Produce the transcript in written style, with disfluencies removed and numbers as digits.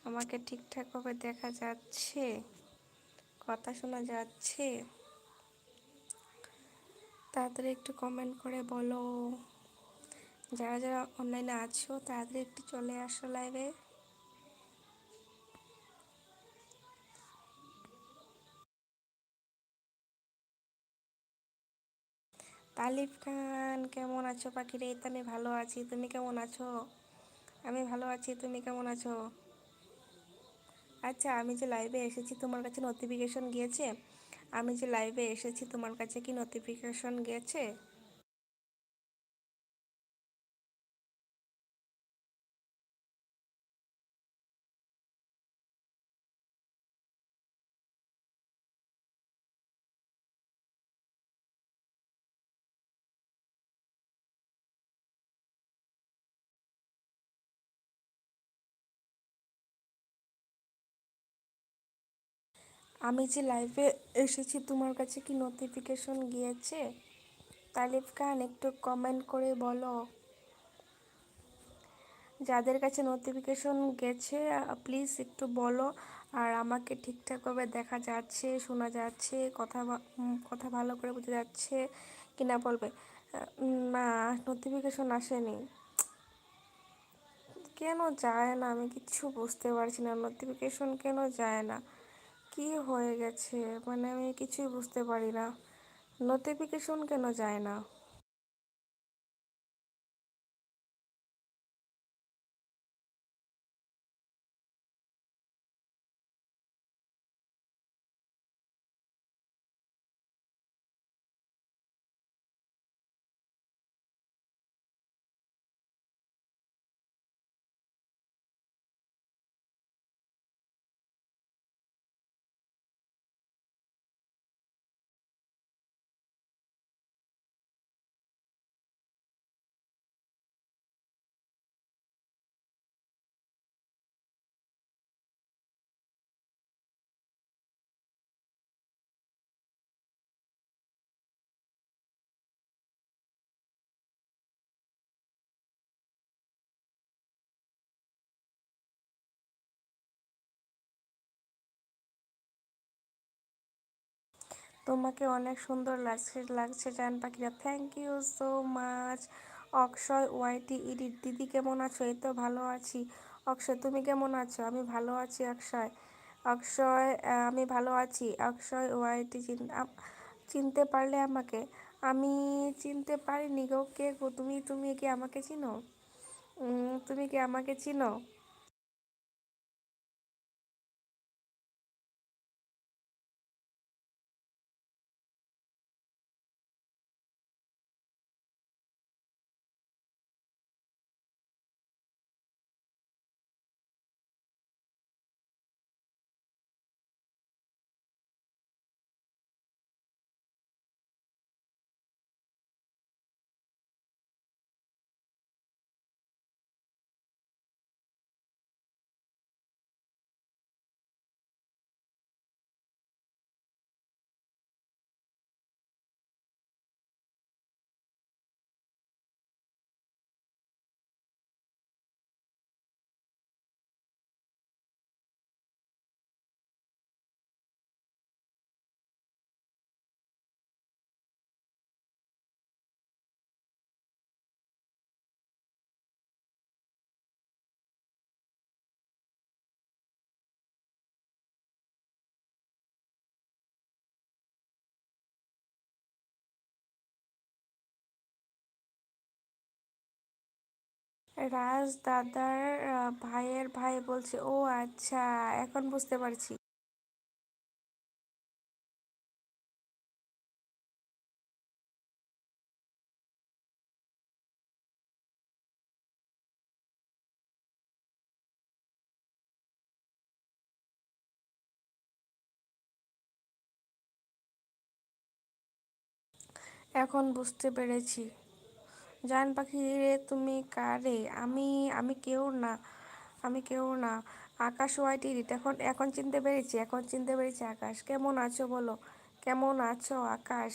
আমাকে ঠিকঠাকভাবে দেখা যাচ্ছে? কথা শোনা যাচ্ছে? তাড়াতাড়ি একটু কমেন্ট করে বলো। যারা যারা অনলাইনে আছো তাড়াতাড়ি একটু চলে আসো লাইভে। তালিফ খান, কেমন আছো পাখিরে? এই তো আমি ভালো আছি, তুমি কেমন আছো? আমি ভালো আছি, তুমি কেমন আছো? আচ্ছা, আমি যে লাইভে এসেছি তোমার কাছে নোটিফিকেশন গিয়েছে? আমি যে লাইভে এসেছি তোমার কাছে কি নোটিফিকেশন গিয়েছে? আমি যে লাইভে এসেছি তোমার কাছে কি নোটিফিকেশন গিয়েছে? তালিফ খান, একটু কমেন্ট করে বলো। যাদের কাছে নোটিফিকেশন গেছে প্লিজ একটু বলো। আর আমাকে ঠিকঠাকভাবে দেখা যাচ্ছে, শোনা যাচ্ছে, কথা ভালো করে বোঝা যাচ্ছে কিনা বলবে। না, নোটিফিকেশন আসেনি। কেন যায় না আমি কিচ্ছু বুঝতে পারছি না, নোটিফিকেশন কেন যায় না? কি হয়ে গেছে মানে আমি কিছুই বুঝতে পারি না, নোটিফিকেশন কেন যায় না? তোমাকে অনেক সুন্দর লাগছে লাগছে জান পাখিরা, thank you so much. Akshay YT edit দিদি কেমন আছো? এই তো ভালো আছি। অক্ষয় তুমি কেমন আছো? আমি ভালো আছি অক্ষয়। অক্ষয় আমি ভালো আছি। অক্ষয় ওয়াইটি চিনতে পারলে আমাকে? আমি চিনতে পারিনি গো, কে গো তুমি? তুমি কি আমাকে চিনো? তুমি কি আমাকে চিনো? রাজ দাদার ভাইয়ের ভাই বলছে, ও আচ্ছা, এখন বুঝতে পারছি। এখন বুঝতে পেরেছি। জান পাখি রে, তুমি কারে? আমি আমি কেউ না, আমি কেউ না। আকাশ ওয়াইটি রিট, এখন এখন চিনতে পেরেছি, এখন চিনতে পেরেছি। আকাশ কেমন আছো বলো? কেমন আছো আকাশ?